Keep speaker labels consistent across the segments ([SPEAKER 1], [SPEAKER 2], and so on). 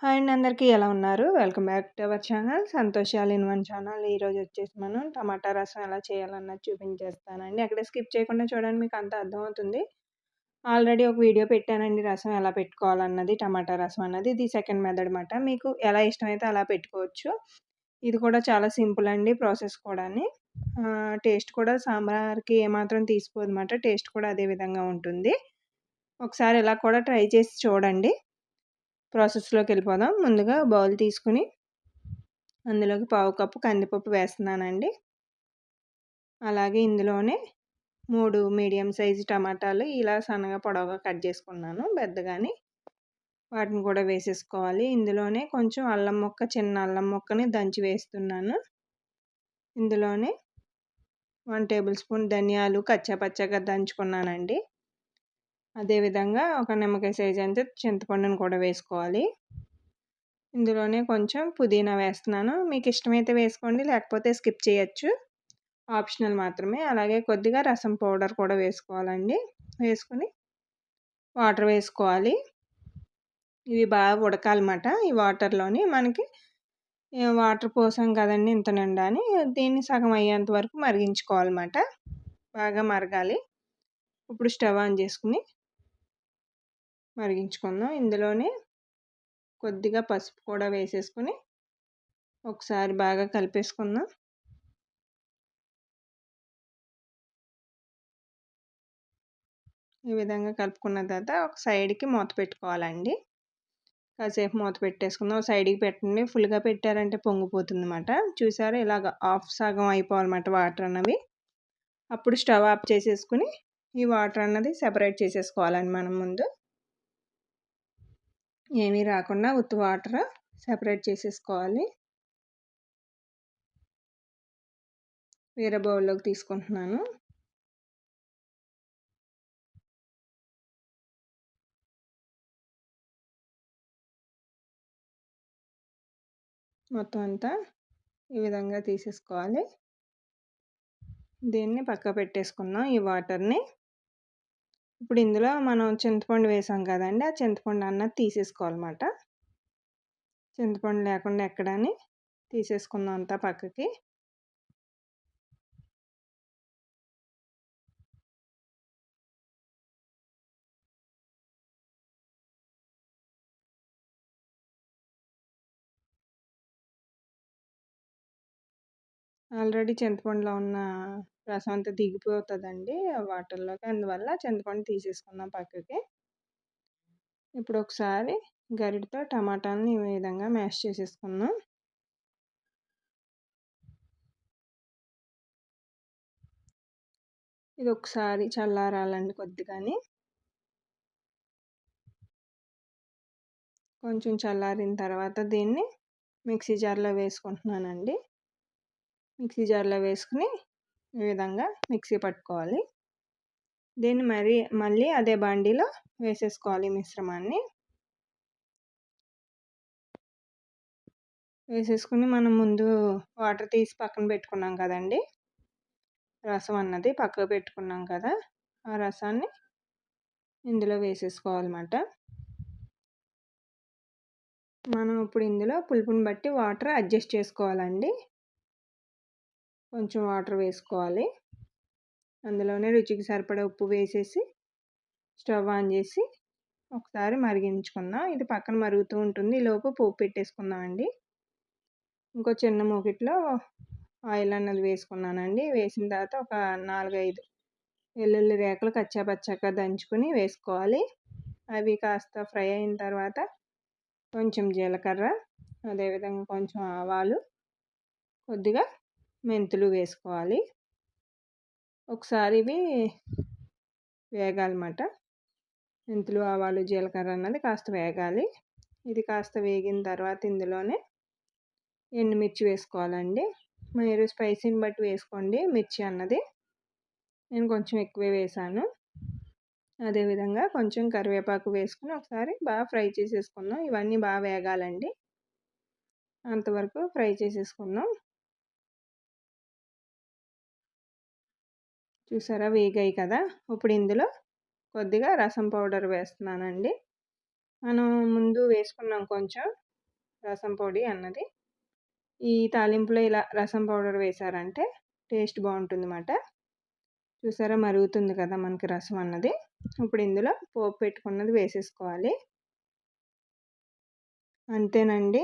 [SPEAKER 1] Hi అండి అందరికీ ఎలా ఉన్నారు? Welcome back to our channel Santosh all in one channel. ఈరోజు వచ్చేసి మనం టమాటా రసం ఎలా చేయాలన్నది చూపించేస్తానండి. అక్కడ స్కిప్ చేయకుండా చూడండి, మీకు అంతా అర్థమవుతుంది. ఆల్రెడీ ఒక వీడియో పెట్టానండి రసం ఎలా పెట్టుకోవాలన్నది, టమాటా రసం అన్నది. ఇది సెకండ్ మెథడ్ మాట. మీకు ఎలా ఇష్టమైతే అలా పెట్టుకోవచ్చు. ఇది కూడా చాలా సింపుల్ అండి ప్రాసెస్ కూడాని. టేస్ట్ కూడా సాంబార్కి ఏమాత్రం తీసిపోదన్నమాట. టేస్ట్ కూడా అదే విధంగా ఉంటుంది. ఒకసారి ఇలా కూడా ట్రై చేసి చూడండి. ప్రాసెస్లోకి వెళ్ళిపోదాం. ముందుగా బౌల్ తీసుకుని అందులోకి పావు కప్పు కందిపప్పు వేస్తున్నానండి. అలాగే ఇందులోనే 3 మీడియం సైజు టమాటాలు ఇలా సన్నగా పొడవుగా కట్ చేసుకున్నాను పెద్దగాని, వాటిని కూడా వేసేసుకోవాలి. ఇందులోనే కొంచెం అల్లం ముక్క, చిన్న అల్లం ముక్కని దంచి వేస్తున్నాను. ఇందులోనే 1 టేబుల్ స్పూన్ ధనియాలు కచ్చా పచ్చాగా దంచుకున్నానండి. అదేవిధంగా ఒక నిమ్మకాయ సైజ్ అంత చింతపండును కూడా వేసుకోవాలి. ఇందులోనే కొంచెం పుదీనా వేస్తున్నాను. మీకు ఇష్టమైతే వేసుకోండి, లేకపోతే స్కిప్ చేయొచ్చు, ఆప్షనల్ మాత్రమే. అలాగే కొద్దిగా రసం పౌడర్ కూడా వేసుకోవాలండి. వేసుకుని వాటర్ వేసుకోవాలి. ఇవి బాగా ఉడకాలన్నమాట. ఈ వాటర్లోని మనకి వాటర్ పోసాం కదండి ఇంత నిండా అని, దీన్ని సగం అయ్యేంత వరకు మరిగించుకోవాలన్నమాట. బాగా మరగాలి. ఇప్పుడు స్టవ్ ఆన్ చేసుకుని మరిగించుకుందాం. ఇందులోనే కొద్దిగా పసుపు కూడా వేసేసుకుని ఒకసారి బాగా కలిపేసుకుందాం. ఈ విధంగా కలుపుకున్న తర్వాత ఒక సైడ్కి మూత పెట్టుకోవాలండి. కాసేపు మూత పెట్టేసుకుందాం. సైడ్కి పెట్టండి, ఫుల్గా పెట్టారంటే పొంగిపోతుంది అన్నమాట. చూసారా, ఇలాగ హాఫ్ సగం అయిపోవాలన్నమాట వాటర్ అన్నవి. అప్పుడు స్టవ్ ఆఫ్ చేసేసుకుని ఈ వాటర్ అన్నది సెపరేట్ చేసేసుకోవాలండి. మనం ముందు ఏమీ రాకుండా ఉత్తి వాటర్ సెపరేట్ చేసేసుకోవాలి. వేరే బౌల్లోకి తీసుకుంటున్నాను. మొత్తం అంతా ఈ విధంగా తీసేసుకోవాలి. దీన్ని పక్క పెట్టేసుకుందాం ఈ వాటర్ని. ఇప్పుడు ఇందులో మనం చింతపండు వేసాం కదండి, ఆ చింతపండు అన్నది తీసేసుకోవాలన్నమాట. చింతపండు లేకుండా ఎక్కడని తీసేసుకుందాం అంతా పక్కకి. ఆల్రెడీ చింతపండులో ఉన్న రసం అంతా దిగిపోతుందండి వాటర్లోకి, అందువల్ల చింతపండు తీసేసుకుందాం పక్కకి. ఇప్పుడు ఒకసారి గరిటతో టమాటాలని ఈ విధంగా మ్యాష్ చేసేసుకుందాం. ఇది ఒకసారి చల్లారాలండి కొద్దిగాని. కొంచెం చల్లారిన తర్వాత దీన్ని మిక్సీ జార్లో వేసుకుంటున్నానండి. మిక్సీ జార్లో వేసుకుని ఈ విధంగా మిక్సీ పట్టుకోవాలి. దీన్ని మళ్ళీ అదే బాండీలో వేసేసుకోవాలి మిశ్రమాన్ని. వేసేసుకుని మనం ముందు వాటర్ తీసి పక్కన పెట్టుకున్నాం కదండి, రసం అన్నది పక్కకు పెట్టుకున్నాం కదా, ఆ రసాన్ని ఇందులో వేసేసుకోవాలన్నమాట. మనం ఇప్పుడు ఇందులో పులుపుని బట్టి వాటర్ అడ్జస్ట్ చేసుకోవాలండి. కొంచెం వాటర్ వేసుకోవాలి. అందులోనే రుచికి సరిపడా ఉప్పు వేసేసి స్టవ్ ఆన్ చేసి ఒకసారి మరిగించుకుందాం. ఇది పక్కన మరుగుతూ ఉంటుంది. ఈలోపు పోపు పెట్టేసుకుందాం అండి. ఇంకో చిన్న మూకిట్లో ఆయిల్ అన్నది వేసుకున్నానండి. వేసిన తర్వాత ఒక 4-5 వెల్లుల్లి రేకలు కచ్చా పచ్చాగా దంచుకుని వేసుకోవాలి. అవి కాస్త ఫ్రై అయిన తర్వాత కొంచెం జీలకర్ర, అదేవిధంగా కొంచెం ఆవాలు, కొద్దిగా మెంతులు వేసుకోవాలి. ఒకసారి ఇవి వేగాలన్నమాట. మెంతులు, ఆవాలు, జీలకర్ర అన్నది కాస్త వేగాలి. ఇది కాస్త వేగిన తర్వాత ఇందులోనే ఎండుమిర్చి వేసుకోవాలండి. మీరు స్పైసీని బట్టి వేసుకోండి మిర్చి అన్నది. నేను కొంచెం ఎక్కువే వేసాను. అదేవిధంగా కొంచెం కరివేపాకు వేసుకుని ఒకసారి బాగా ఫ్రై చేసేసుకుందాం. ఇవన్నీ బాగా వేగాలండి, అంతవరకు ఫ్రై చేసేసుకుందాం. చూసారా, వేగాయి కదా. ఇప్పుడు ఇందులో కొద్దిగా రసం పౌడర్ వేస్తున్నానండి. మనం ముందు వేసుకున్నాం కొంచెం, రసం పొడి అన్నది. ఈ తాలింపులో ఇలా రసం పౌడర్ వేశారంటే టేస్ట్ బావుంటుందన్నమాట. చూసారా మరుగుతుంది కదా మనకి రసం అన్నది. ఇప్పుడు ఇందులో పోపు పెట్టుకున్నది వేసేసుకోవాలి. అంతేనండి.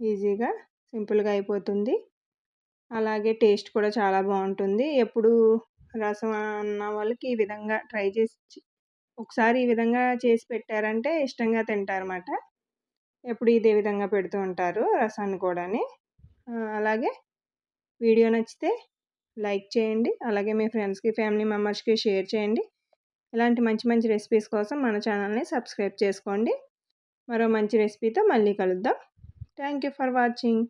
[SPEAKER 1] ఈజీగా, సింపుల్‌గా అయిపోతుంది. అలాగే టేస్ట్ కూడా చాలా బావుంటుంది. ఎప్పుడు రసం అన్న వాళ్ళకి ఈ విధంగా ట్రై చేసి ఒకసారి ఈ విధంగా చేసి పెట్టారంటే ఇష్టంగా తింటారన్నమాట. ఎప్పుడు ఇదే విధంగా పెడుతూ ఉంటారు రసాన్ని కూడాని. అలాగే వీడియో నచ్చితే లైక్ చేయండి. అలాగే మీ ఫ్రెండ్స్‌కి, ఫ్యామిలీ మెంబర్స్‌కి షేర్ చేయండి. ఇలాంటి మంచి మంచి రెసిపీస్ కోసం మన ఛానల్‌ని సబ్స్క్రైబ్ చేసుకోండి. మరో మంచి రెసిపీతో మళ్ళీ కలుద్దాం. Thank you for watching.